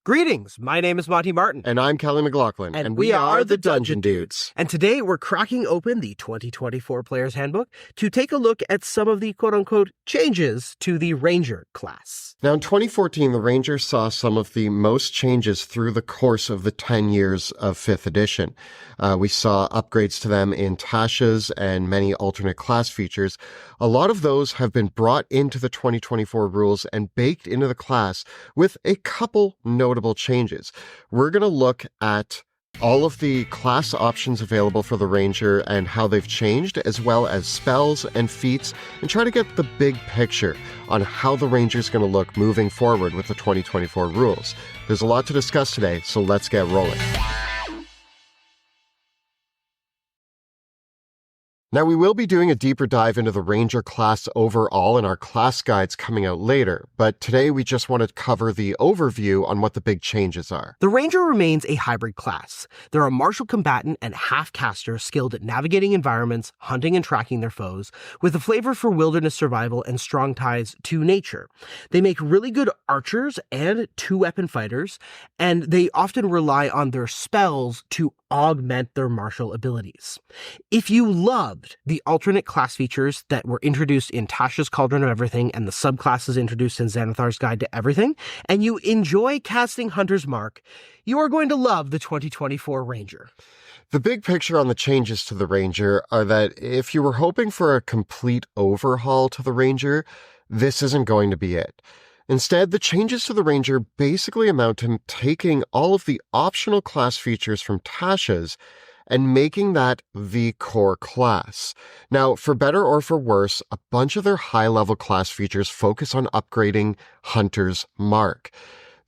Greetings, my name is Monty Martin. And I'm Kelly McLaughlin. And we are the Dungeon Dudes. And today we're cracking open the 2024 Player's Handbook to take a look at some of the quote-unquote changes to the Ranger class. Now in 2014, the Ranger saw some of the most changes through the course of the 10 years of 5th edition. We saw upgrades to them in Tasha's and many alternate class features. A lot of those have been brought into the 2024 rules and baked into the class with a couple notable changes. We're going to look at all of the class options available for the Ranger and how they've changed, as well as spells and feats, and try to get the big picture on how the Ranger is going to look moving forward with the 2024 rules. There's a lot to discuss today, so let's get rolling. Now, we will be doing a deeper dive into the Ranger class overall in our class guides coming out later, but today we just want to cover the overview on what the big changes are. The Ranger remains a hybrid class. They're a martial combatant and half-caster skilled at navigating environments, hunting and tracking their foes, with a flavor for wilderness survival and strong ties to nature. They make really good archers and two-weapon fighters, and they often rely on their spells to augment their martial abilities. If you loved the alternate class features that were introduced in Tasha's Cauldron of Everything and the subclasses introduced in Xanathar's Guide to Everything, and you enjoy casting Hunter's Mark, you are going to love the 2024 Ranger. The big picture on the changes to the Ranger are that if you were hoping for a complete overhaul to the Ranger, this isn't going to be it. Instead, the changes to the Ranger basically amount to taking all of the optional class features from Tasha's and making that the core class. Now, for better or for worse, a bunch of their high-level class features focus on upgrading Hunter's Mark.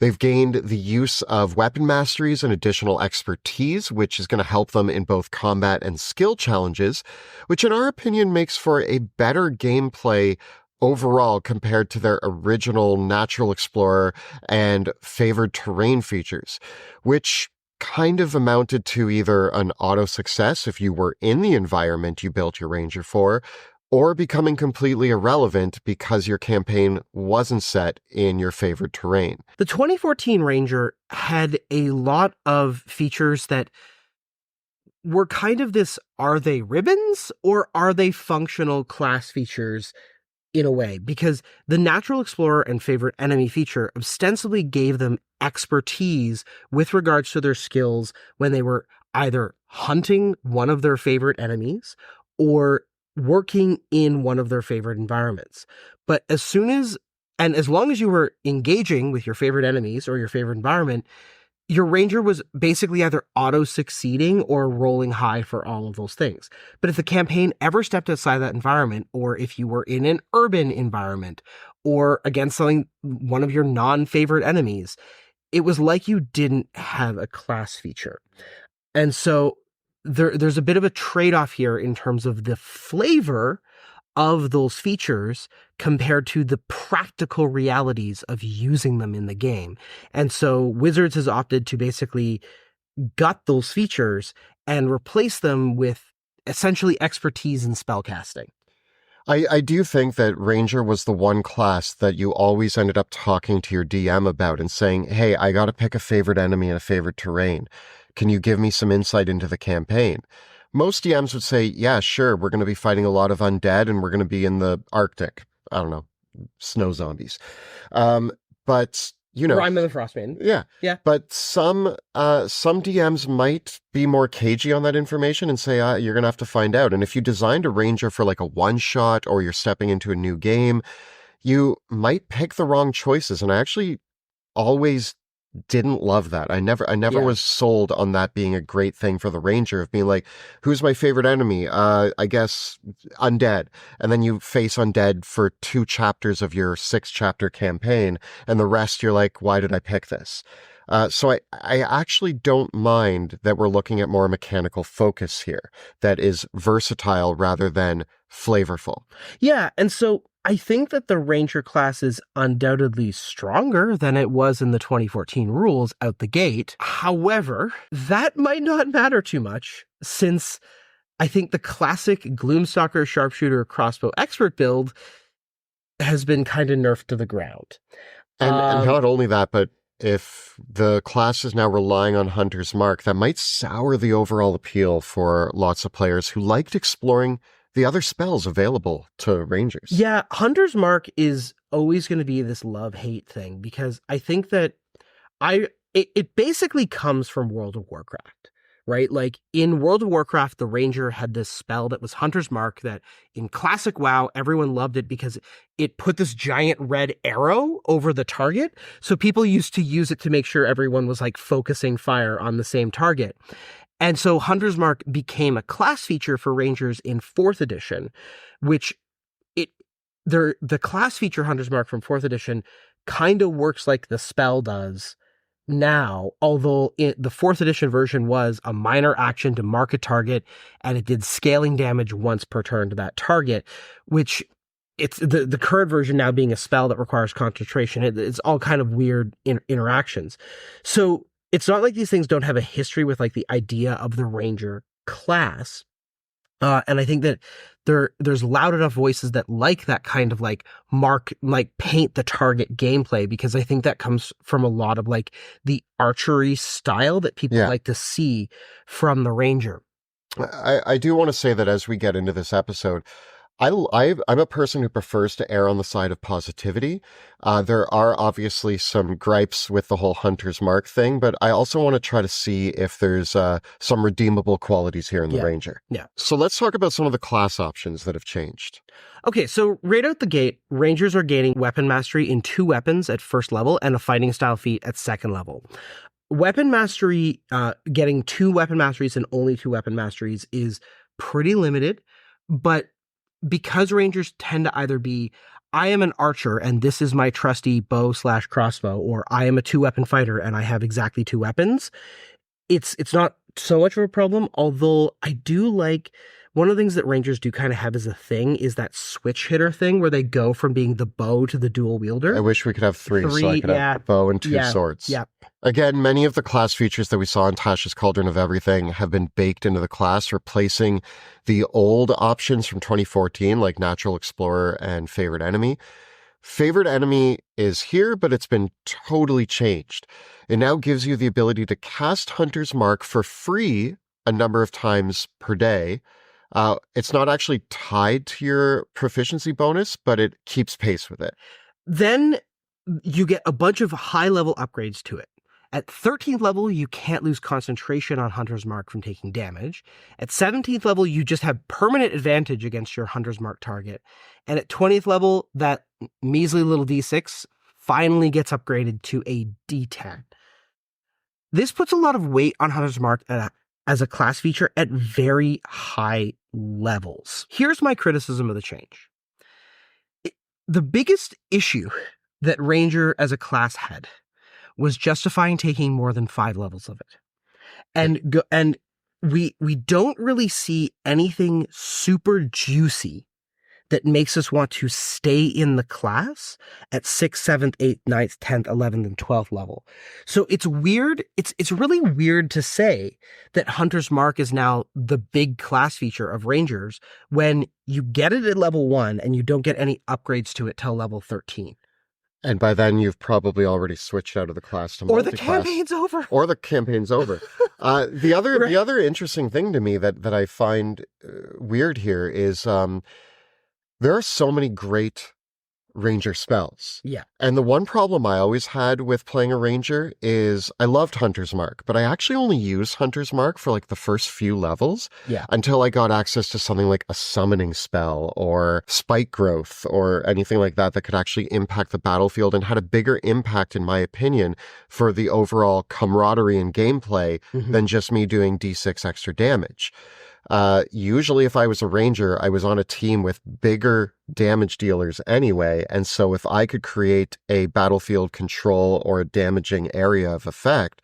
They've gained the use of weapon masteries and additional expertise, which is going to help them in both combat and skill challenges, which in our opinion makes for a better gameplay overall compared to their original Natural Explorer and favored terrain features, which kind of amounted to either an auto success if you were in the environment you built your Ranger for, or becoming completely irrelevant because your campaign wasn't set in your favored terrain. The 2014 Ranger had a lot of features that were kind of this, are they ribbons or are they functional class features in a way? Because the Natural Explorer and favorite enemy feature ostensibly gave them expertise with regards to their skills when they were either hunting one of their favorite enemies or working in one of their favorite environments. But as long as you were engaging with your favorite enemies or your favorite environment, your Ranger was basically either auto-succeeding or rolling high for all of those things. But if the campaign ever stepped outside that environment, or if you were in an urban environment, or against one of your non-favorite enemies, it was like you didn't have a class feature. And so there's a bit of a trade-off here in terms of the flavor of those features compared to the practical realities of using them in the game. And so Wizards has opted to basically gut those features and replace them with essentially expertise in spellcasting. I do think that Ranger was the one class that you always ended up talking to your DM about and saying, hey, I got to pick a favorite enemy and a favorite terrain. Can you give me some insight into the campaign? Most DMs would say, yeah, sure, we're going to be fighting a lot of undead and we're going to be in the Arctic. I don't know, snow zombies. But, you know. Rime of the Frostmaiden. Yeah. But some DMs might be more cagey on that information and say, you're going to have to find out. And if you designed a Ranger for like a one-shot or you're stepping into a new game, you might pick the wrong choices. And I actually always didn't love that. I never was sold on that being a great thing for the Ranger, of being like, who's my favorite enemy? I guess undead. And then you face undead for 2 chapters of your 6-chapter campaign, and the rest you're like, why did I pick this? So I actually don't mind that we're looking at more mechanical focus here that is versatile rather than flavorful. Yeah, and so I think that the Ranger class is undoubtedly stronger than it was in the 2014 rules out the gate. However, that might not matter too much, since I think the classic Gloomstalker Sharpshooter Crossbow Expert build has been kind of nerfed to the ground. And not only that, but if the class is now relying on Hunter's Mark, that might sour the overall appeal for lots of players who liked exploring the other spells available to Rangers. Yeah, Hunter's Mark is always going to be this love-hate thing because I think that it basically comes from World of Warcraft, right? Like in World of Warcraft, the Ranger had this spell that was Hunter's Mark that in classic WoW, everyone loved it because it put this giant red arrow over the target. So people used to use it to make sure everyone was like focusing fire on the same target. And so Hunter's Mark became a class feature for Rangers in 4th edition, which the class feature Hunter's Mark from 4th edition kind of works like the spell does now, although the 4th edition version was a minor action to mark a target, and it did scaling damage once per turn to that target, which it's the current version now being a spell that requires concentration. It's all kind of weird interactions. So it's not like these things don't have a history with like the idea of the Ranger class. And I think that there's loud enough voices that like that kind of like paint the target gameplay, because I think that comes from a lot of like the archery style that people like to see from the Ranger. I do want to say that as we get into this episode, I'm a person who prefers to err on the side of positivity. There are obviously some gripes with the whole Hunter's Mark thing, but I also want to try to see if there's some redeemable qualities here in the Ranger. Yeah. So let's talk about some of the class options that have changed. Okay, so right out the gate, Rangers are gaining weapon mastery in 2 weapons at 1st level and a fighting style feat at 2nd level. Weapon mastery, getting 2 weapon masteries and only 2 weapon masteries is pretty limited, but because Rangers tend to either be, I am an archer and this is my trusty bow/crossbow, or I am a 2-weapon fighter and I have exactly 2 weapons, it's not so much of a problem. Although I do like, one of the things that Rangers do kind of have as a thing is that switch hitter thing where they go from being the bow to the dual wielder. I wish we could have 3 so I could have a bow and 2 swords. Yeah. Again, many of the class features that we saw in Tasha's Cauldron of Everything have been baked into the class, replacing the old options from 2014, like Natural Explorer and Favorite Enemy. Favorite Enemy is here, but it's been totally changed. It now gives you the ability to cast Hunter's Mark for free a number of times per day. It's not actually tied to your proficiency bonus, but it keeps pace with it. Then you get a bunch of high-level upgrades to it. At 13th level, you can't lose concentration on Hunter's Mark from taking damage. At 17th level, you just have permanent advantage against your Hunter's Mark target. And at 20th level, that measly little D6 finally gets upgraded to a D10. This puts a lot of weight on Hunter's Mark as a class feature at very high levels. Here's my criticism of the change. The biggest issue that Ranger as a class had was justifying taking more than 5 levels of it. And we don't really see anything super juicy that makes us want to stay in the class at 6th, 7th, 8th, 9th, 10th, 11th, and 12th level. So it's weird. It's really weird to say that Hunter's Mark is now the big class feature of Rangers when you get it at level 1 and you don't get any upgrades to it till level 13. And by then, you've probably already switched out of the class to multi-class. Or the campaign's over. Or the campaign's over. The other interesting thing to me that I find weird here is there are so many great Ranger spells. Yeah. And the one problem I always had with playing a Ranger is I loved Hunter's Mark, but I actually only used Hunter's Mark for like the first few levels. Yeah. Until I got access to something like a summoning spell or spike growth or anything like that could actually impact the battlefield and had a bigger impact, in my opinion, for the overall camaraderie and gameplay than just me doing D6 extra damage. Usually if I was a Ranger, I was on a team with bigger damage dealers anyway, and so if I could create a battlefield control or a damaging area of effect,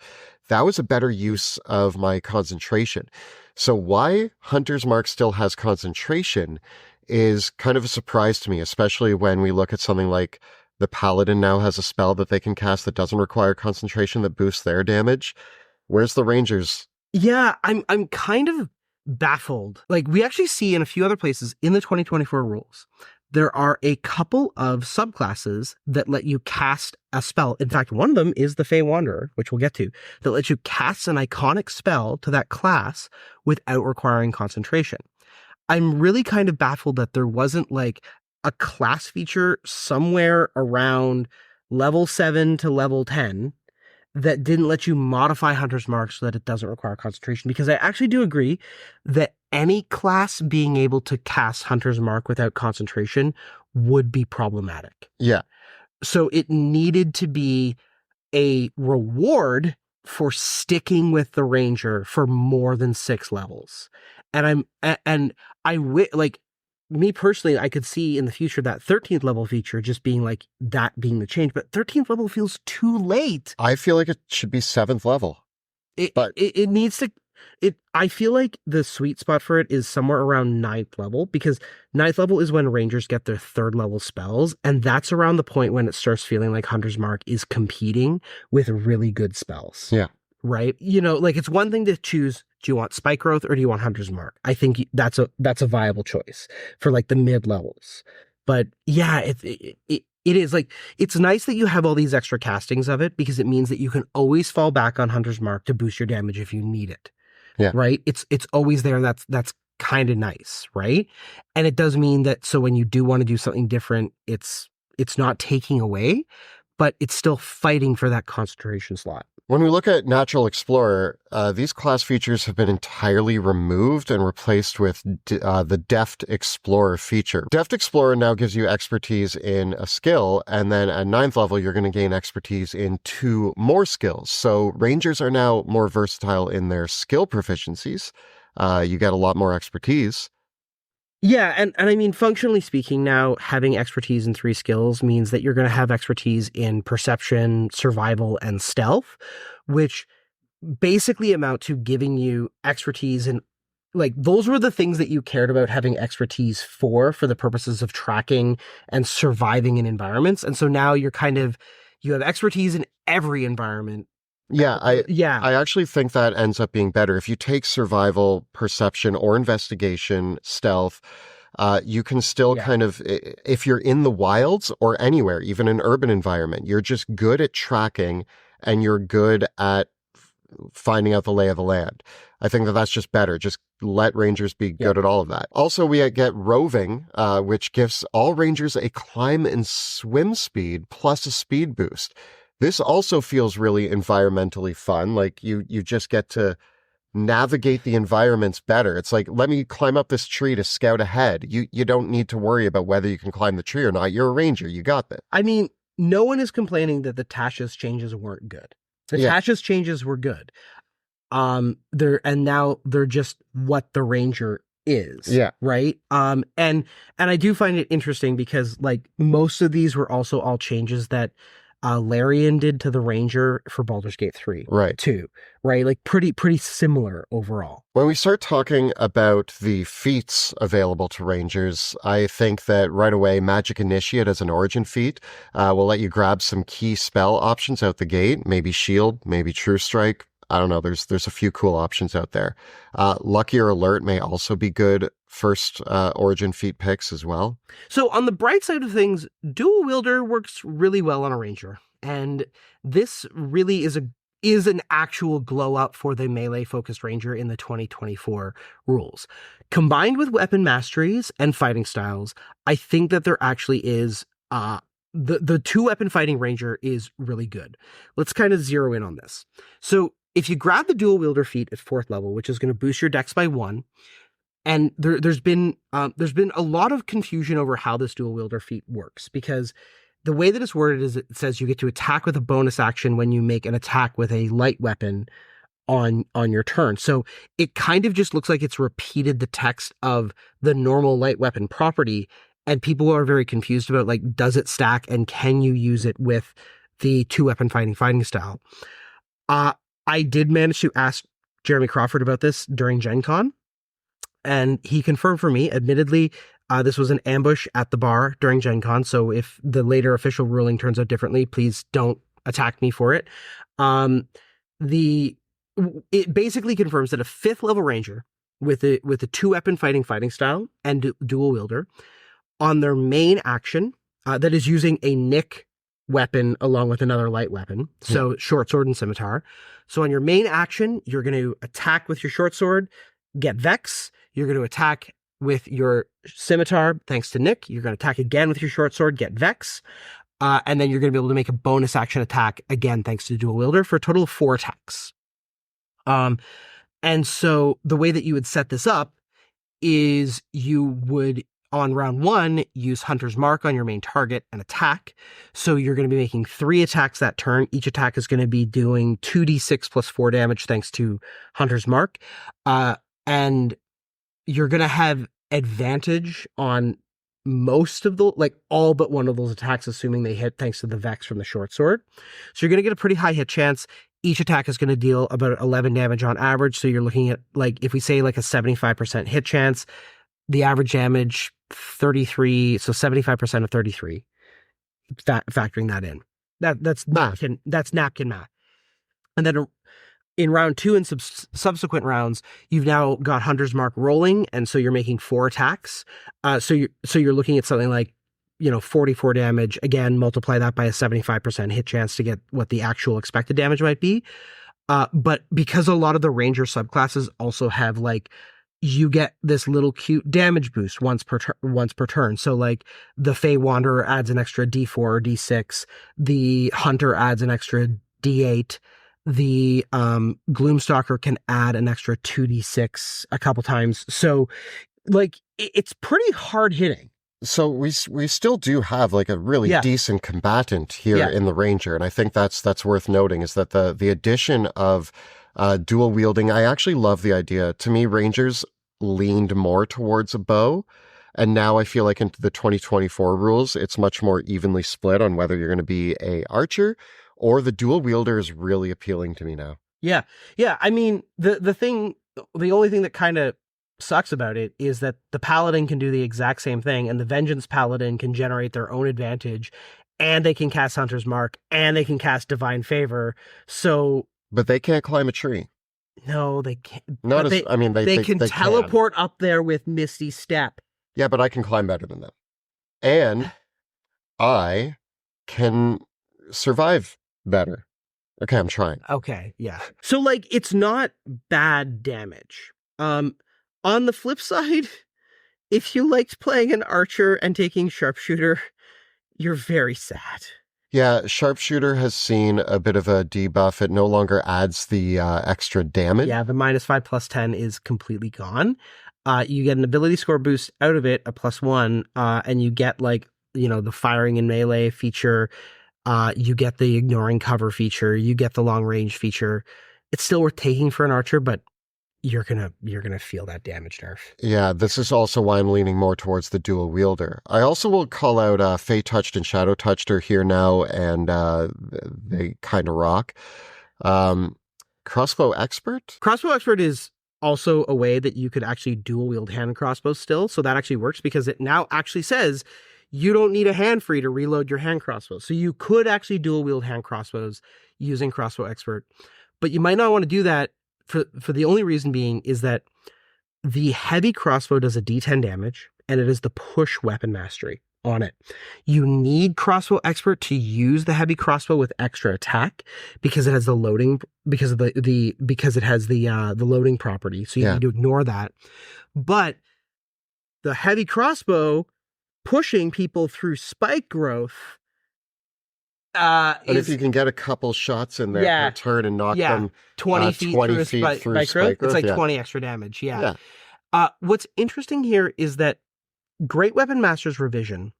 that was a better use of my concentration. So why Hunter's Mark still has concentration is kind of a surprise to me, especially when we look at something like the Paladin now has a spell that they can cast that doesn't require concentration that boosts their damage. Where's the Rangers? Yeah, I'm kind of baffled. Like, we actually see in a few other places in the 2024 rules there are a couple of subclasses that let you cast a spell. In fact, one of them is the Fey Wanderer, which we'll get to, that lets you cast an iconic spell to that class without requiring concentration. I'm really kind of baffled that there wasn't like a class feature somewhere around level 7 to level 10 that didn't let you modify Hunter's Mark so that it doesn't require concentration. Because I actually do agree that any class being able to cast Hunter's Mark without concentration would be problematic. Yeah. So it needed to be a reward for sticking with the Ranger for more than 6 levels. And like, me personally, I could see in the future that 13th level feature just being like that being the change, but 13th level feels too late. I feel like it should be 7th level. It needs to, I feel like the sweet spot for it is somewhere around 9th level, because 9th level is when Rangers get their 3rd level spells. And that's around the point when it starts feeling like Hunter's Mark is competing with really good spells. Yeah. Right? You know, like, it's one thing to choose, do you want Spike Growth or do you want Hunter's Mark? I think that's a viable choice for like the mid levels. But yeah, it is like, it's nice that you have all these extra castings of it, because it means that you can always fall back on Hunter's Mark to boost your damage if you need it. Yeah. Right? It's always there. That's kind of nice, right? And it does mean that, so when you do want to do something different, it's not taking away, but it's still fighting for that concentration slot. When we look at Natural Explorer, these class features have been entirely removed and replaced with the Deft Explorer feature. Deft Explorer now gives you expertise in a skill, and then at 9th level, you're going to gain expertise in 2 more skills. So Rangers are now more versatile in their skill proficiencies. You get a lot more expertise. Yeah, and I mean, functionally speaking, now having expertise in 3 skills means that you're going to have expertise in perception, survival, and stealth, which basically amount to giving you expertise in, like, those were the things that you cared about having expertise for the purposes of tracking and surviving in environments. And so now you have expertise in every environment. Yeah, I actually think that ends up being better. If you take survival, perception, or investigation, stealth, you can still kind of, if you're in the wilds or anywhere, even an urban environment, you're just good at tracking and you're good at finding out the lay of the land. I think that that's just better. Just let Rangers be good at all of that. Also, we get Roving, which gives all Rangers a climb and swim speed plus a speed boost. This also feels really environmentally fun. Like you just get to navigate the environments better. It's like, let me climb up this tree to scout ahead. You don't need to worry about whether you can climb the tree or not. You're a ranger. You got this. I mean, no one is complaining that the Tasha's changes weren't good. Tasha's changes were good. Now they're just what the ranger is. Yeah. Right. And I do find it interesting because, like, most of these were also all changes that Larian did to the Ranger for Baldur's Gate 3. Right. Too. Right? Like, pretty similar overall. When we start talking about the feats available to Rangers, I think that right away Magic Initiate as an origin feat will let you grab some key spell options out the gate. Maybe Shield, maybe True Strike. I don't know. There's a few cool options out there. Lucky or Alert may also be good first origin feat picks as well. So on the bright side of things, Dual Wielder works really well on a Ranger. And this really is an actual glow up for the melee focused Ranger in the 2024 rules. Combined with weapon masteries and fighting styles, I think that there actually is the 2 weapon fighting Ranger is really good. Let's kind of zero in on this. So if you grab the Dual Wielder feat at 4th level, which is going to boost your dex by 1, and there's been a lot of confusion over how this Dual Wielder feat works, because the way that it's worded is it says you get to attack with a bonus action when you make an attack with a light weapon on your turn. So it kind of just looks like it's repeated the text of the normal light weapon property, and people are very confused about, like, does it stack and can you use it with the 2 weapon fighting style? I did manage to ask Jeremy Crawford about this during Gen Con, and he confirmed for me. Admittedly, this was an ambush at the bar during Gen Con, so if the later official ruling turns out differently, please don't attack me for it. It basically confirms that a 5th level Ranger with a 2 weapon fighting style and Dual Wielder on their main action, that is using a Nick weapon along with another light weapon. So short sword and scimitar. So on your main action, you're going to attack with your short sword, get Vex. You're going to attack with your scimitar, thanks to Nick. You're going to attack again with your short sword, get Vex. And then you're going to be able to make a bonus action attack again, thanks to dual wielder, for a total of 4 attacks. And so the way that you would set this up is you would, on round 1, use Hunter's Mark on your main target and attack. So you're going to be making 3 attacks that turn. Each attack is going to be doing 2d6 plus 4 damage thanks to Hunter's Mark. And you're going to have advantage on most of the, like all but one of those attacks, assuming they hit thanks to the Vex from the short sword. So you're going to get a pretty high hit chance. Each attack is going to deal about 11 damage on average. So you're looking at, like, if we say like a 75% hit chance, the average damage 33, so 75% of 33, factoring that in. That's napkin math. And then in round 2 and subsequent rounds, you've now got Hunter's Mark rolling, and so you're making 4 attacks. So you're looking at something like, 44 damage. Again, multiply that by a 75% hit chance to get what the actual expected damage might be. But because a lot of the Ranger subclasses also have, like, you get this little cute damage boost once per turn. So like the Fey Wanderer adds an extra D4 or D6. The Hunter adds an extra D8. The Gloomstalker can add an extra 2d6 a couple times. So, like, it's pretty hard hitting. So we still do have like a really decent combatant here in the Ranger, and I think that's worth noting, is that the addition of dual wielding. I actually love the idea. To me, Rangers leaned more towards a bow, and now I feel like into the 2024 rules, it's much more evenly split on whether you're going to be a archer or the dual wielder is really appealing to me now. Yeah. I mean, the only thing that kind of sucks about it is that the Paladin can do the exact same thing, and the Vengeance Paladin can generate their own advantage, and they can cast Hunter's Mark, and they can cast Divine Favor. So, but they can't climb a tree. No, they can't. They can teleport up there with Misty Step. Yeah, but I can climb better than them, and I can survive better. Okay, I'm trying. Okay, yeah. So, like, it's not bad damage. On the flip side, if you liked playing an archer and taking sharpshooter, you're very sad. Yeah, sharpshooter has seen a bit of a debuff. It no longer adds the extra damage. Yeah, the -5/+10 is completely gone. You get an ability score boost out of it, a +1, and you get, like, the firing and melee feature. You get the ignoring cover feature. You get the long range feature. It's still worth taking for an archer, but you're gonna feel that damage nerf. Yeah, this is also why I'm leaning more towards the dual wielder. I also will call out Fey Touched and Shadow Touched are here now, and they kind of rock. Crossbow Expert? Crossbow Expert is also a way that you could actually dual wield hand crossbows still, so that actually works because it now actually says you don't need a hand free to reload your hand crossbows. So you could actually dual wield hand crossbows using Crossbow Expert, but you might not want to do that for the only reason being is that the heavy crossbow does a D10 damage, and it is the push weapon mastery on it. You need Crossbow Expert to use the heavy crossbow with extra attack because it has the loading, because it has the loading property. So you need to ignore that. But the heavy crossbow pushing people through spike growth. And if you can get a couple shots in there per turn and knock them 20 feet through spike growth, it's like 20 extra damage. Yeah. What's interesting here is that Great Weapon Master's revision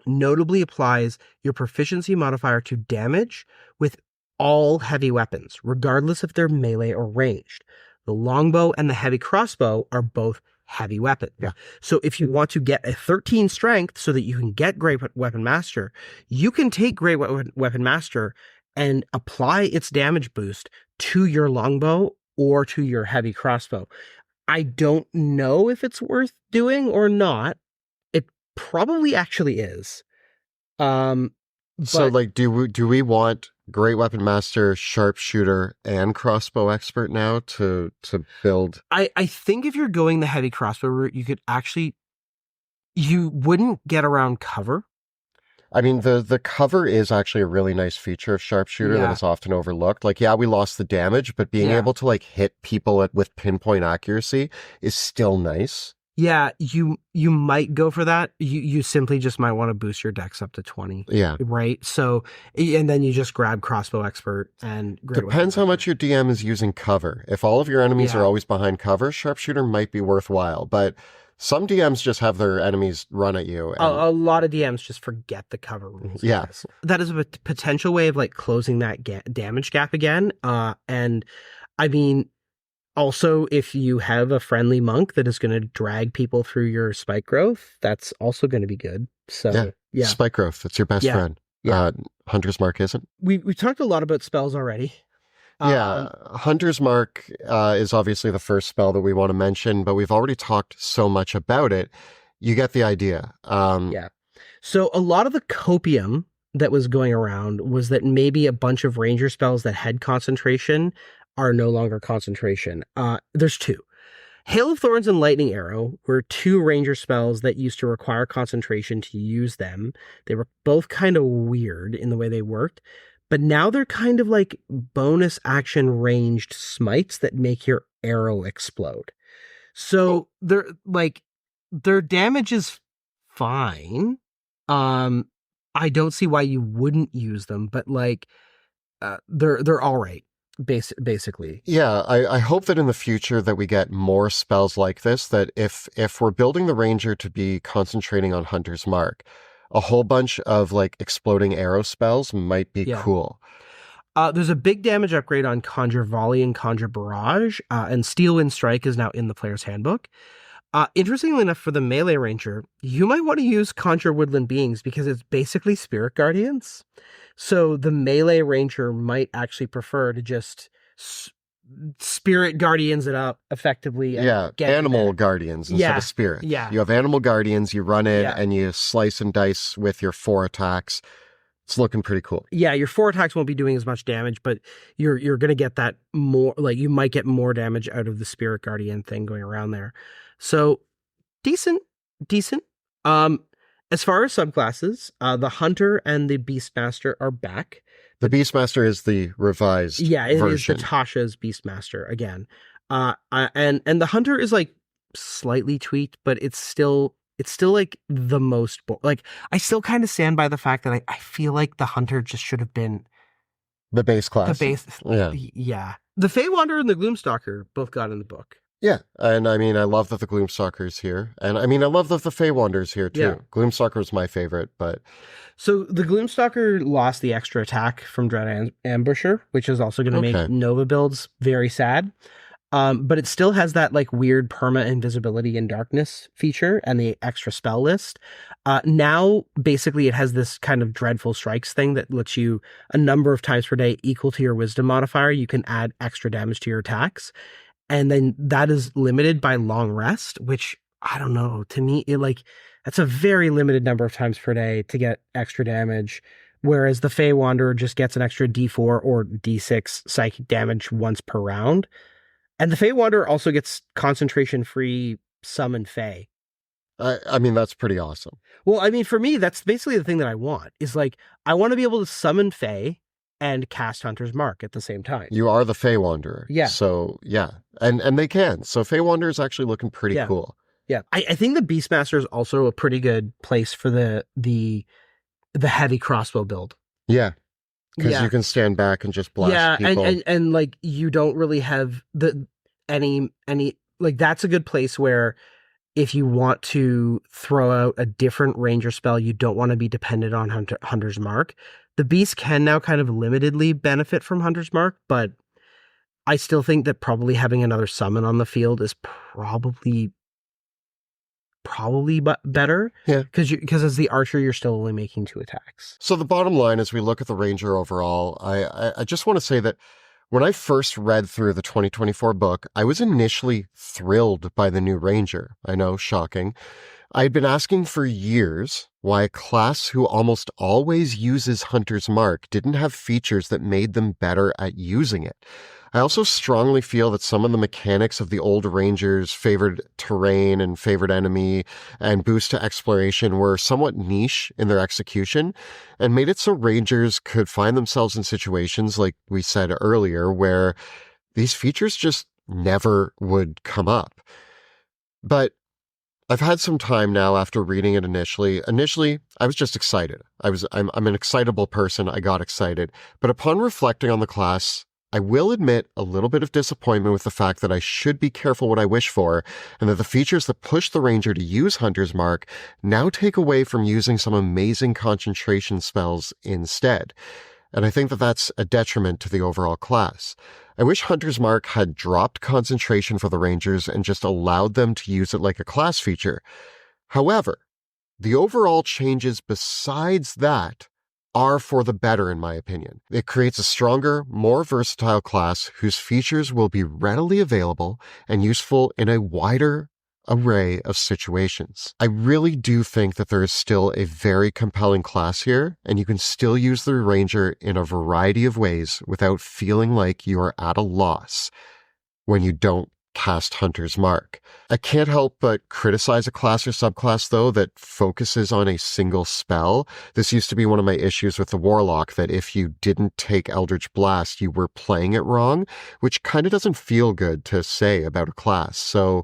notably applies your proficiency modifier to damage with all heavy weapons, regardless if they're melee or ranged. The longbow and the heavy crossbow are both heavy weapon. Yeah. So if you want to get a 13 strength so that you can get Great Weapon Master, you can take Great Weapon Master and apply its damage boost to your longbow or to your heavy crossbow. I don't know if it's worth doing or not. It probably actually is. So, like, do we want Great Weapon Master, Sharpshooter, and Crossbow Expert now to build? I think if you're going the heavy crossbow route, you could actually You wouldn't get around cover. I mean, the cover is actually a really nice feature of Sharpshooter that Yeah. is often overlooked. Like, yeah, we lost the damage, but being Yeah. able to like hit people with pinpoint accuracy is still nice. Yeah, you might go for that. You simply just might want to boost your dex up to 20. Yeah. Right? So, and then you just grab Crossbow Expert and Great Weapon Depends how much Master. your DM is using cover. If all of your enemies Yeah. are always behind cover, Sharpshooter might be worthwhile, but some DMs just have their enemies run at you. And A lot of DMs just forget the cover rules. Yeah. Guys. That is a potential way of like closing that damage gap again. And I mean, also, if you have a friendly monk that is going to drag people through your spike growth, that's also going to be good. So, yeah. Spike growth, it's your best Yeah. friend. Yeah. Hunter's Mark isn't. We talked a lot about spells already. Hunter's Mark is obviously the first spell that we want to mention, but we've already talked so much about it. You get the idea. Yeah. So a lot of the copium that was going around was that maybe a bunch of ranger spells that had concentration are no longer concentration. There's two. Hail of Thorns and Lightning Arrow were two ranger spells that used to require concentration to use them. They were both kind of weird in the way they worked, but now they're kind of like bonus action ranged smites that make your arrow explode. So they're like, their damage is fine. I don't see why you wouldn't use them, but like, they're all right. Basically. Yeah, I hope that in the future that we get more spells like this, that if we're building the ranger to be concentrating on Hunter's Mark, a whole bunch of like exploding arrow spells might be cool. There's a big damage upgrade on Conjure Volley and Conjure Barrage, and Steel Wind Strike is now in the player's handbook. Interestingly enough, for the melee ranger, you might want to use Conjure Woodland Beings because it's basically Spirit Guardians. So the melee ranger might actually prefer to just Spirit Guardians it up effectively. And animal guardians instead of spirit. Yeah. You have animal guardians, you run in and you slice and dice with your 4 attacks. It's looking pretty cool. Yeah, your 4 attacks won't be doing as much damage, but you're going to get that more, like you might get more damage out of the Spirit Guardian thing going around there. So decent. As far as subclasses, the Hunter and the Beastmaster are back. The Beastmaster is the revised version. Yeah, it is Natasha's Beastmaster again. And the Hunter is like slightly tweaked, but it's still like the most like I still kind of stand by the fact that I feel like the Hunter just should have been the base class. Yeah. The Fey Wanderer and the Gloomstalker both got in the book. Yeah, and I mean, I love that the Gloomstalker's here. And I mean, I love that the Fey Wanderer's here, too. Yeah. Gloomstalker was my favorite, but... So the Gloomstalker lost the extra attack from Dread Ambusher, which is also going to make Nova builds very sad. But it still has that like weird perma invisibility and darkness feature and the extra spell list. Now, basically, it has this kind of dreadful strikes thing that lets you a number of times per day equal to your wisdom modifier. You can add extra damage to your attacks. And then that is limited by long rest, which I don't know. To me, that's a very limited number of times per day to get extra damage. Whereas the Fey Wanderer just gets an extra D4 or D6 psychic damage once per round. And the Fey Wanderer also gets concentration-free summon Fey. I mean, that's pretty awesome. Well, I mean, for me, that's basically the thing that I want. Is like, I want to be able to summon Fey and cast Hunter's Mark at the same time. You are the Fey Wanderer. Yeah. So, yeah. And they can. So Fey Wanderer is actually looking pretty cool. Yeah. I think the Beastmaster is also a pretty good place for the heavy crossbow build. Yeah. Because you can stand back and just blast people. And like, you don't really have any, like, that's a good place where if you want to throw out a different ranger spell, you don't want to be dependent on Hunter's Mark. The Beast can now kind of limitedly benefit from Hunter's Mark, but I still think that probably having another summon on the field is probably better. Yeah. Because as the archer, you're still only making 2 attacks. So the bottom line, as we look at the Ranger overall, I just want to say that when I first read through the 2024 book, I was initially thrilled by the new Ranger. I know, shocking. I had been asking for years, why a class who almost always uses Hunter's Mark didn't have features that made them better at using it. I also strongly feel that some of the mechanics of the old Rangers' favored terrain and favored enemy and boost to exploration were somewhat niche in their execution and made it so Rangers could find themselves in situations, like we said earlier, where these features just never would come up. But I've had some time now after reading it initially. Initially, I was just excited. I'm an excitable person. I got excited. But upon reflecting on the class, I will admit a little bit of disappointment with the fact that I should be careful what I wish for, and that the features that push the Ranger to use Hunter's Mark now take away from using some amazing concentration spells instead. And I think that that's a detriment to the overall class. I wish Hunter's Mark had dropped concentration for the Rangers and just allowed them to use it like a class feature. However, the overall changes besides that are for the better, in my opinion. It creates a stronger, more versatile class whose features will be readily available and useful in a wider array of situations. I really do think that there is still a very compelling class here, and you can still use the Ranger in a variety of ways without feeling like you are at a loss when you don't cast Hunter's Mark. I can't help but criticize a class or subclass, though, that focuses on a single spell. This used to be one of my issues with the Warlock, that if you didn't take Eldritch Blast, you were playing it wrong, which kind of doesn't feel good to say about a class. So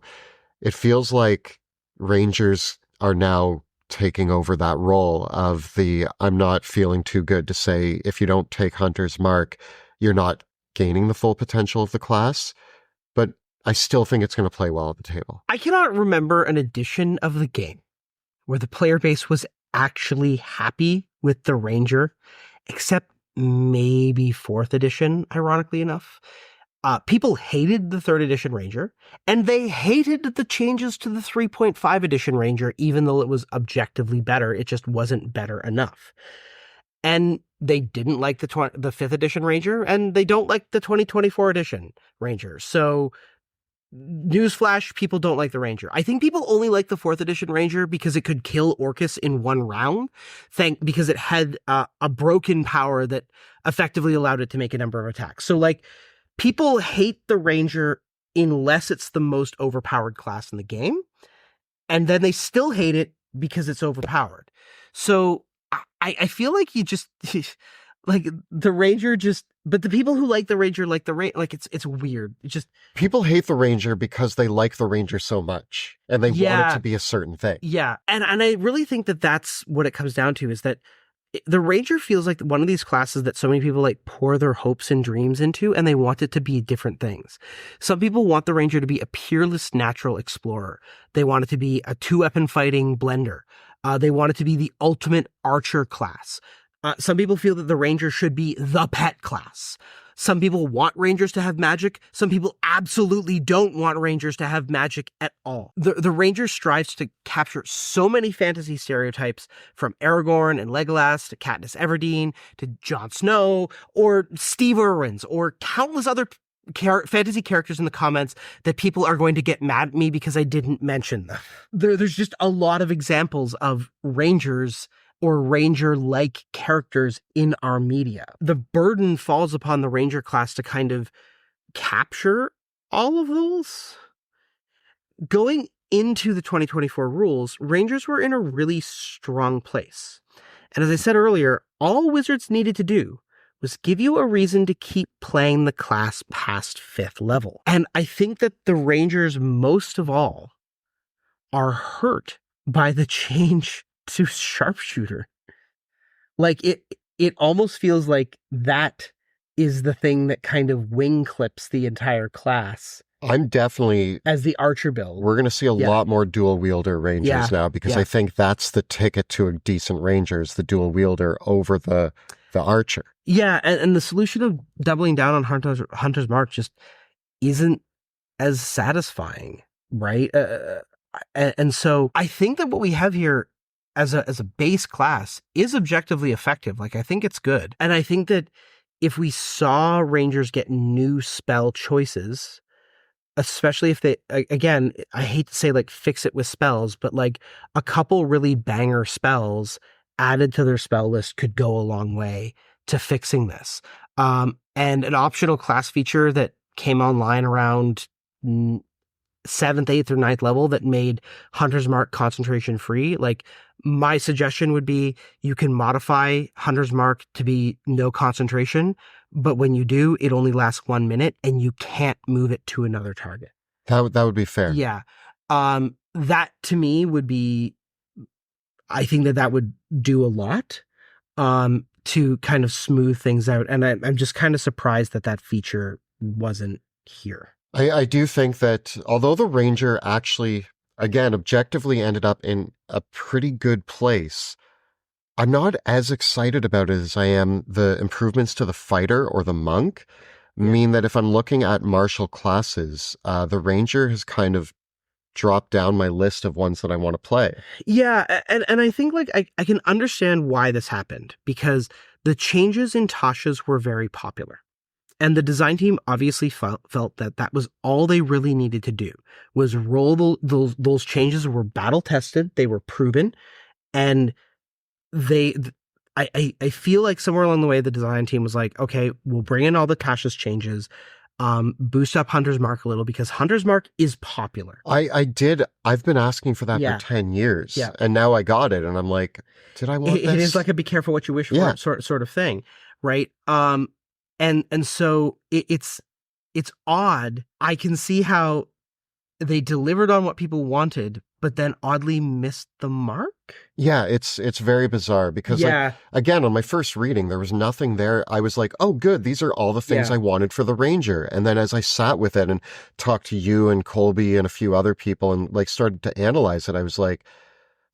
it feels like Rangers are now taking over that role of the, I'm not feeling too good to say, if you don't take Hunter's Mark, you're not gaining the full potential of the class. But I still think it's going to play well at the table. I cannot remember an edition of the game where the player base was actually happy with the Ranger, except maybe 4th edition, ironically enough. People hated the 3rd edition Ranger, and they hated the changes to the 3.5 edition Ranger, even though it was objectively better. It just wasn't better enough. And they didn't like the 5th edition Ranger, and they don't like the 2024 edition Ranger. So, newsflash, people don't like the Ranger. I think people only like the 4th edition Ranger because it could kill Orcus in one round, because it had a broken power that effectively allowed it to make a number of attacks. So, like, people hate the Ranger unless it's the most overpowered class in the game, and then they still hate it because it's overpowered. So I feel like you just like the Ranger just, but the people who like the Ranger like it's weird. It just, people hate the Ranger because they like the Ranger so much and they want it to be a certain thing. Yeah, and I really think that that's what it comes down to, is that the Ranger feels like one of these classes that so many people like pour their hopes and dreams into, and they want it to be different things. Some people want the Ranger to be a peerless natural explorer. They want it to be a 2-weapon fighting blender. They want it to be the ultimate archer class. Some people feel that the Ranger should be the pet class. Some people want Rangers to have magic. Some people absolutely don't want Rangers to have magic at all. The Ranger strives to capture so many fantasy stereotypes, from Aragorn and Legolas to Katniss Everdeen to Jon Snow or Steve Irwin's or countless other fantasy characters in the comments, that people are going to get mad at me because I didn't mention them. There's just a lot of examples of Rangers or Ranger-like characters in our media. The burden falls upon the Ranger class to kind of capture all of those. Going into the 2024 rules, Rangers were in a really strong place. And as I said earlier, all Wizards needed to do was give you a reason to keep playing the class past 5th level. And I think that the Rangers, most of all, are hurt by the change to Sharpshooter. Like, it almost feels like that is the thing that kind of wing clips the entire class. I'm definitely, as the archer build, we're going to see a lot more dual wielder Rangers now, because I think that's the ticket to a decent Ranger, is the dual wielder over the archer. Yeah, and the solution of doubling down on Hunter's Mark just isn't as satisfying, right? And so I think that what we have here as a base class is objectively effective. Like, I think it's good. And I think that if we saw Rangers get new spell choices, especially if they, again, I hate to say like fix it with spells, but like a couple really banger spells added to their spell list could go a long way to fixing this. And an optional class feature that came online around seventh, eighth, or ninth level that made Hunter's Mark concentration free. Like, my suggestion would be you can modify Hunter's Mark to be no concentration, but when you do, it only lasts 1 minute and you can't move it to another target. That would be fair. Yeah. That to me would be, I think that would do a lot to kind of smooth things out. And I'm just kind of surprised that feature wasn't here. I do think that although the Ranger actually, again, objectively ended up in a pretty good place, I'm not as excited about it as I am the improvements to the fighter or the monk. Mean that if I'm looking at martial classes, the Ranger has kind of dropped down my list of ones that I want to play. Yeah, and I think like I can understand why this happened, because the changes in Tasha's were very popular. And the design team obviously felt that was all they really needed to do, was roll those changes were battle tested, they were proven, and I feel like somewhere along the way the design team was like, okay, we'll bring in all the Tasha's changes, boost up Hunter's Mark a little because Hunter's Mark is popular. I've been asking for that for 10 years, and now I got it, and I'm like, did I want this? It is like a be careful what you wish for sort of thing, right? And so it's odd. I can see how they delivered on what people wanted, but then oddly missed the mark. Yeah, it's very bizarre because, like, again, on my first reading, there was nothing there. I was like, oh, good, these are all the things I wanted for the Ranger. And then as I sat with it and talked to you and Colby and a few other people and like started to analyze it, I was like,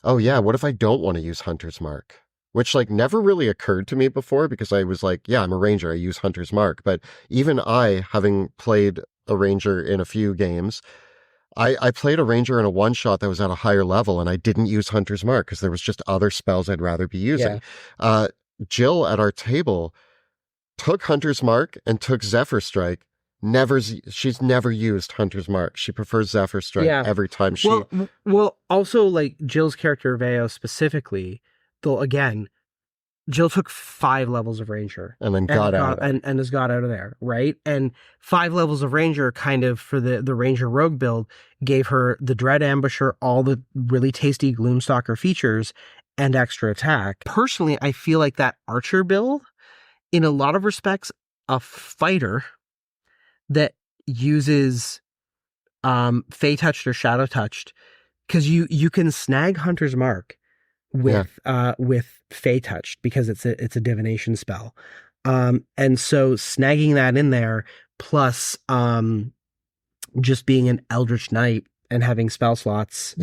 oh yeah, what if I don't want to use Hunter's Mark? Which like never really occurred to me before because I was like, yeah, I'm a Ranger, I use Hunter's Mark. But even I, having played a Ranger in a few games, I played a Ranger in a one-shot that was at a higher level, and I didn't use Hunter's Mark because there was just other spells I'd rather be using. Jill at our table took Hunter's Mark and took Zephyr Strike. She's never used Hunter's Mark. She prefers Zephyr Strike every time she... Well, also, like, Jill's character, Veo, specifically, though, again, Jill took 5 levels of Ranger. And then got out. And has got out of there, right? And 5 levels of Ranger kind of, for the Ranger Rogue build, gave her the Dread Ambusher, all the really tasty Gloomstalker features, and extra attack. Personally, I feel like that Archer build, in a lot of respects, a fighter that uses Fey Touched or Shadow Touched, because you can snag Hunter's Mark with Fey Touched because it's a divination spell, and so snagging that in there plus just being an Eldritch Knight and having spell slots,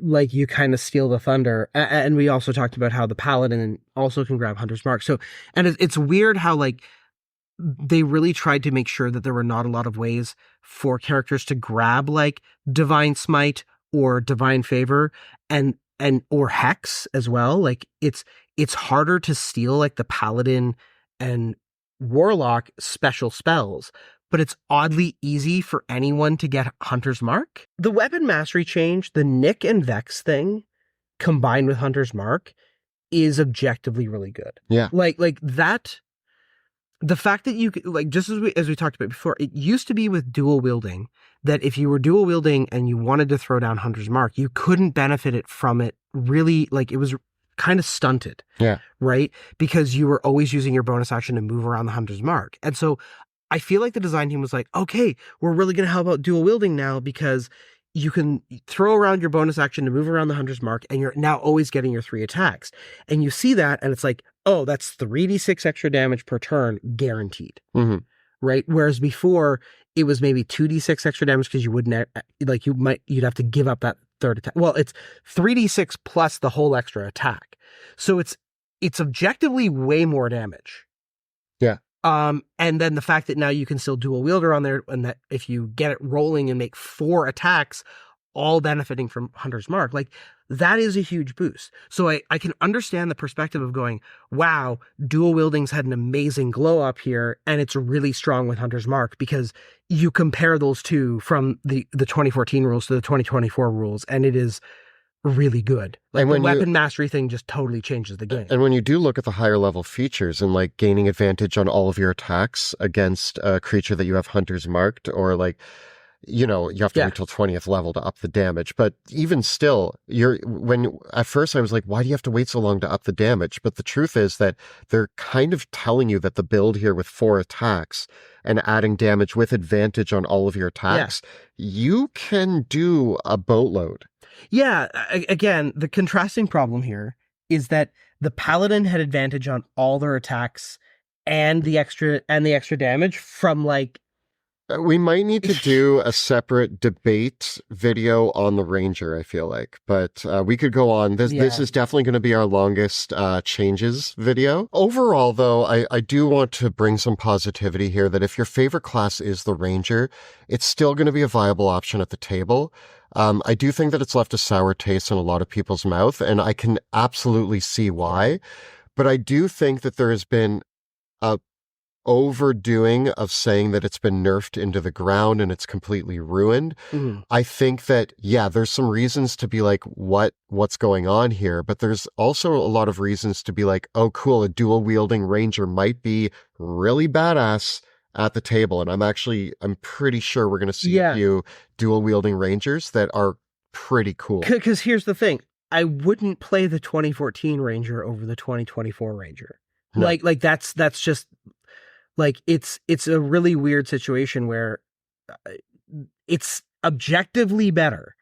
like, you kind of steal the thunder. And we also talked about how the Paladin also can grab Hunter's Mark. So, and it's weird how like they really tried to make sure that there were not a lot of ways for characters to grab like Divine Smite or Divine Favor and or Hex as well. Like, it's harder to steal like the Paladin and Warlock special spells, but it's oddly easy for anyone to get Hunter's Mark. The weapon mastery change, the Nick and Vex thing combined with Hunter's Mark, is objectively really good. Yeah. Like that, the fact that you could, like, just as we talked about before, it used to be with dual wielding that if you were dual wielding and you wanted to throw down Hunter's Mark, you couldn't benefit it from it really. Like, it was kind of stunted. Yeah. Right? Because you were always using your bonus action to move around the Hunter's Mark. And so I feel like the design team was like, okay, we're really going to help out dual wielding now because you can throw around your bonus action to move around the Hunter's Mark, and you're now always getting your 3 attacks. And you see that, and it's like, oh, that's 3d6 extra damage per turn, guaranteed. Mm-hmm. Right? Whereas before, it was maybe 2d6 extra damage because you wouldn't, like, you'd have to give up that third attack. Well, it's 3d6 plus the whole extra attack. So it's objectively way more damage. Yeah. And then the fact that now you can still dual wielder on there, and that if you get it rolling and make 4 attacks, all benefiting from Hunter's Mark, like that is a huge boost. So I can understand the perspective of going, wow, dual wielding's had an amazing glow up here, and it's really strong with Hunter's Mark, because you compare those two from the 2014 rules to the 2024 rules, and it is really good. Like the weapon mastery thing just totally changes the game. And when you do look at the higher level features and like gaining advantage on all of your attacks against a creature that you have Hunter's Marked, or like, you know, you have to wait till 20th level to up the damage. But even still, at first I was like, why do you have to wait so long to up the damage? But the truth is that they're kind of telling you that the build here with 4 attacks and adding damage with advantage on all of your attacks, you can do a boatload. Yeah, again, the contrasting problem here is that the Paladin had advantage on all their attacks and the extra damage from like. We might need to do a separate debate video on the Ranger, I feel like, but we could go on. This is definitely going to be our longest changes video. Overall, though, I do want to bring some positivity here that if your favorite class is the Ranger, it's still going to be a viable option at the table. I do think that it's left a sour taste in a lot of people's mouth, and I can absolutely see why. But I do think that there has been a overdoing of saying that it's been nerfed into the ground and it's completely ruined. Mm-hmm. I think that, there's some reasons to be like, what's going on here? But there's also a lot of reasons to be like, oh, cool, a dual wielding Ranger might be really badass at the table. And I'm pretty sure we're going to see a few dual wielding Rangers that are pretty cool. Because here's the thing. I wouldn't play the 2014 Ranger over the 2024 Ranger. No. Like that's just like, it's a really weird situation where it's objectively better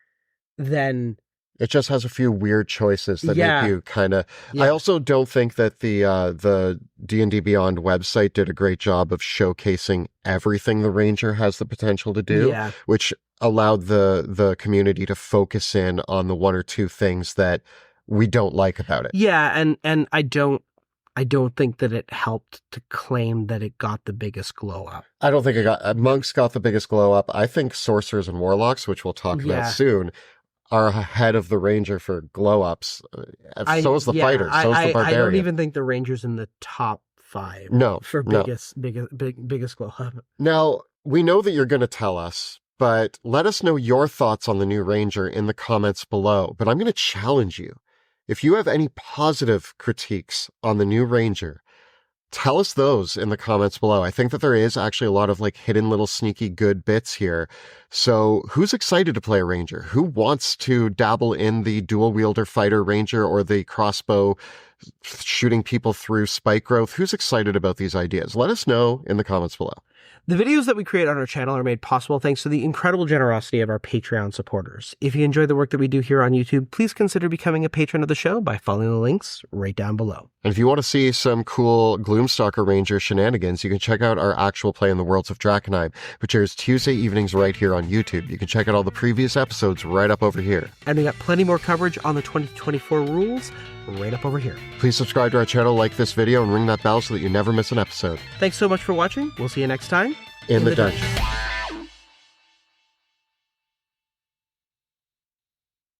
than. It just has a few weird choices that make you kind of. Yeah. I also don't think that the D&D Beyond website did a great job of showcasing everything the Ranger has the potential to do, which allowed the community to focus in on the one or two things that we don't like about it. Yeah, and I don't think that it helped to claim that it got the biggest glow up. I don't think monks got the biggest glow up. I think sorcerers and warlocks, which we'll talk about soon, are ahead of the Ranger for glow ups. So is the fighter. So is the barbarian. I don't even think the Ranger's in the top 5. No, for biggest glow up. Now we know that you're going to tell us, but let us know your thoughts on the new Ranger in the comments below. But I'm going to challenge you. If you have any positive critiques on the new Ranger, tell us those in the comments below. I think that there is actually a lot of like hidden little sneaky good bits here. So who's excited to play a Ranger? Who wants to dabble in the dual wielder fighter Ranger or the crossbow shooting people through spike growth? Who's excited about these ideas? Let us know in the comments below. The videos that we create on our channel are made possible thanks to the incredible generosity of our Patreon supporters. If you enjoy the work that we do here on YouTube, please consider becoming a patron of the show by following the links right down below. And if you want to see some cool Gloomstalker Ranger shenanigans, you can check out our actual play in the Worlds of Drakenheim, which airs Tuesday evenings right here on YouTube. You can check out all the previous episodes right up over here. And we got plenty more coverage on the 2024 rules right up over here. Please subscribe to our channel, like this video, and ring that bell so that you never miss an episode. Thanks so much for watching. We'll see you next time in the dungeon.